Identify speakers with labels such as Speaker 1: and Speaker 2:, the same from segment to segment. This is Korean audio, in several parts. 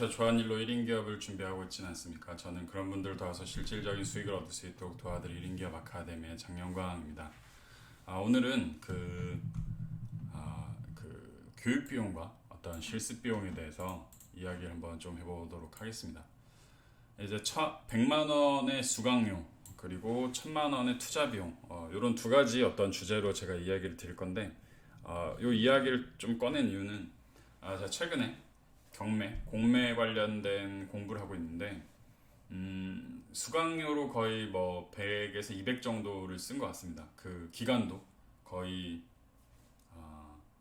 Speaker 1: 안녕하세요. 좋아하는 일로 1인 기업을 준비하고 있지는 않습니까? 저는 그런 분들 도와서 실질적인 수익을 얻을 수 있도록 도와드릴 1인 기업 아카데미의 장영광입니다. 오늘은 그 교육 비용과 어떤 실습 비용에 대해서 이야기를 한번 좀 해보도록 하겠습니다. 이제 100만 원의 수강료 그리고 1000만 원의 투자 비용 이런 두 가지 어떤 주제로 제가 이야기를 드릴 건데 이 이야기를 좀 꺼낸 이유는 제가 최근에 공매 관련된 공부를 하고 있는데 수강료로 거의 뭐 100에서 200 정도를 쓴 것 같습니다. 그 기간도 거의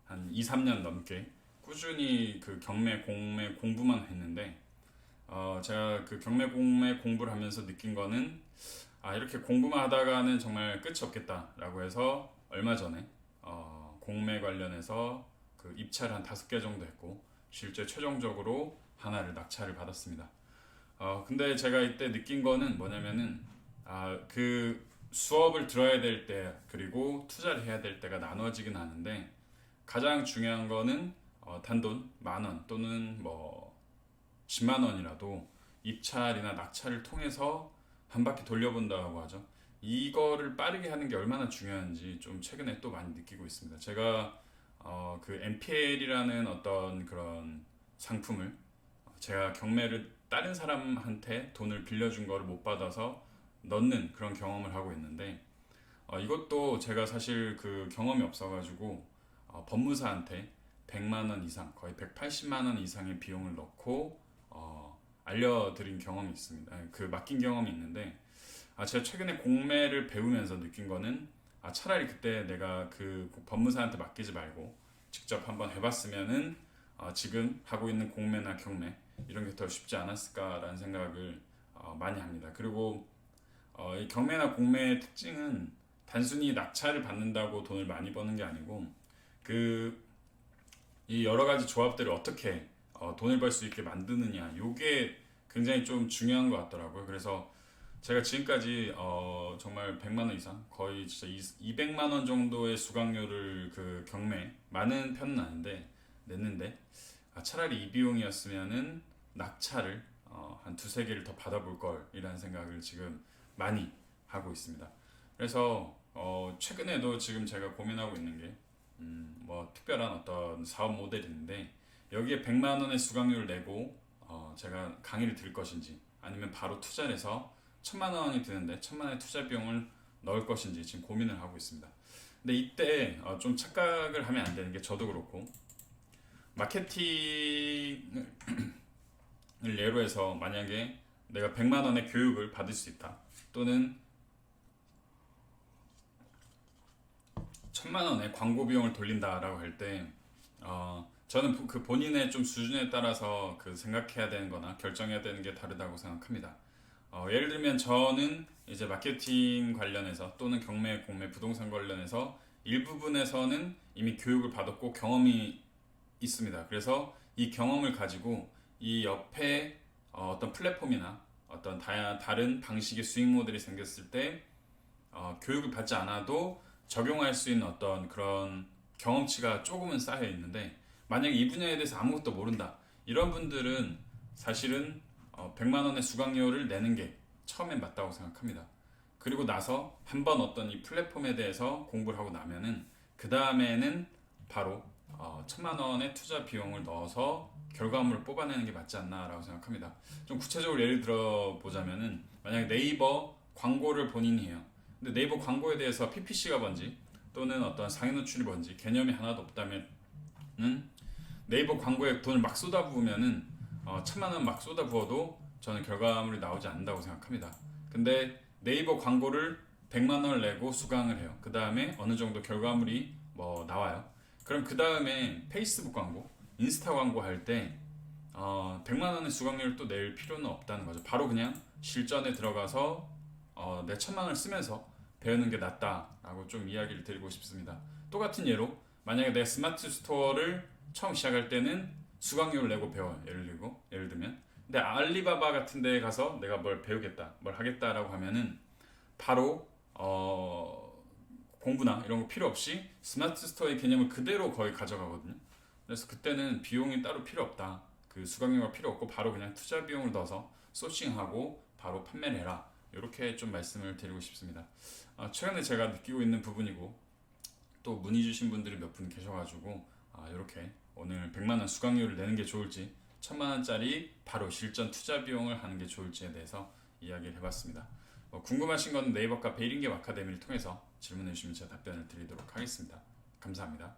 Speaker 1: 한 2, 3년 넘게 꾸준히 그 공매 공부만 했는데 제가 그 공매 공부를 하면서 느낀 거는 이렇게 공부만 하다가는 정말 끝이 없겠다라고 해서 얼마 전에 공매 관련해서 그 입찰 한 5개 정도 했고 실제 최종적으로 하나를 낙찰을 받았습니다. 근데 제가 이때 느낀 거는 뭐냐면은 그 수업을 들어야 될 때 그리고 투자를 해야 될 때가 나눠지긴 하는데 가장 중요한 거는 단돈 10,000원 또는 뭐 10만 원이라도 입찰이나 낙찰을 통해서 한 바퀴 돌려본다고 하죠. 이거를 빠르게 하는 게 얼마나 중요한지 좀 최근에 또 많이 느끼고 있습니다. 제가 그 MPL이라는 어떤 그런 상품을 제가 경매를 다른 사람한테 돈을 빌려준 거를 못 받아서 넣는 그런 경험을 하고 있는데 이것도 제가 사실 그 경험이 없어가지고 법무사한테 100만 원 이상 거의 180만 원 이상의 비용을 넣고 알려드린 경험이 있습니다. 그 맡긴 경험이 있는데 제가 최근에 공매를 배우면서 느낀 거는 차라리 그때 내가 그 법무사한테 맡기지 말고 직접 한번 해봤으면은 지금 하고 있는 공매나 경매 이런 게 더 쉽지 않았을까라는 생각을 많이 합니다. 그리고 이 경매나 공매의 특징은 단순히 낙찰을 받는다고 돈을 많이 버는 게 아니고 이 여러 가지 조합들을 어떻게 돈을 벌 수 있게 만드느냐 요게 굉장히 좀 중요한 것 같더라고요. 그래서 제가 지금까지 정말 100만 원 이상 거의 진짜 200만 원 정도의 수강료를 그 경매 많은 편은 아닌데 냈는데 차라리 이 비용이었으면은 낙찰을 한 두세 개를 더 받아볼 걸 이라는 생각을 지금 많이 하고 있습니다. 그래서 최근에도 지금 제가 고민하고 있는 게 뭐 특별한 어떤 사업 모델인데 여기에 100만 원의 수강료를 내고 제가 강의를 드릴 것인지 아니면 바로 투자를 해서 1000만 원이 드는데 1000만 원의 투자 비용을 넣을 것인지 지금 고민을 하고 있습니다. 근데 이때 좀 착각을 하면 안 되는 게 저도 그렇고 마케팅을 예로 해서 만약에 내가 100만 원의 교육을 받을 수 있다 또는 1000만 원의 광고 비용을 돌린다라고 할 때 저는 그 본인의 좀 수준에 따라서 그 생각해야 되는 거나 결정해야 되는 게 다르다고 생각합니다. 예를 들면 저는 이제 마케팅 관련해서 또는 경매, 공매, 부동산 관련해서 일부분에서는 이미 교육을 받았고 경험이 있습니다. 그래서 이 경험을 가지고 이 옆에 어떤 플랫폼이나 어떤 다른 방식의 수익 모델이 생겼을 때 교육을 받지 않아도 적용할 수 있는 어떤 그런 경험치가 조금은 쌓여 있는데 만약에 이 분야에 대해서 아무것도 모른다 이런 분들은 사실은 100만 원의 수강료를 내는 게 처음엔 맞다고 생각합니다. 그리고 나서 한번 어떤 이 플랫폼에 대해서 공부를 하고 나면은 그 다음에는 바로 1000만 원의 투자 비용을 넣어서 결과물을 뽑아내는 게 맞지 않나라고 생각합니다. 좀 구체적으로 예를 들어 보자면은 만약에 네이버 광고를 본인이 해요. 근데 네이버 광고에 대해서 PPC가 뭔지 또는 어떤 상위 노출이 뭔지 개념이 하나도 없다면은 네이버 광고에 돈을 막 쏟아부으면은 1000만 원 막 쏟아부어도 저는 결과물이 나오지 않는다고 생각합니다. 근데 네이버 광고를 100만 원을 내고 수강을 해요. 그 다음에 어느 정도 결과물이 뭐 나와요. 그럼 그 다음에 페이스북 광고, 인스타 광고 할 때 100만 원의 수강료를 또 낼 필요는 없다는 거죠. 바로 그냥 실전에 들어가서 내 1000만 원을 쓰면서 배우는 게 낫다라고 좀 이야기를 드리고 싶습니다. 똑같은 예로 만약에 내 스마트 스토어를 처음 시작할 때는 수강료를 내고 배워요. 예를 들면 근데 알리바바 같은 데에 가서 내가 뭘 배우겠다 뭘 하겠다라고 하면은 바로 공부나 이런 거 필요 없이 스마트 스토어의 개념을 그대로 거의 가져가거든요. 그래서 그때는 비용이 따로 필요 없다 그 수강료가 필요 없고 바로 그냥 투자 비용을 넣어서 소싱하고 바로 판매를 해라. 이렇게 좀 말씀을 드리고 싶습니다. 최근에 제가 느끼고 있는 부분이고 또 문의 주신 분들이 몇 분 계셔가지고 이렇게 오늘 100만 원 수강료를 내는 게 좋을지 1000만 원짜리 바로 실전 투자 비용을 하는 게 좋을지에 대해서 이야기를 해봤습니다. 궁금하신 건 네이버 카페 1인기 아카데미를 통해서 질문해 주시면 제가 답변을 드리도록 하겠습니다. 감사합니다.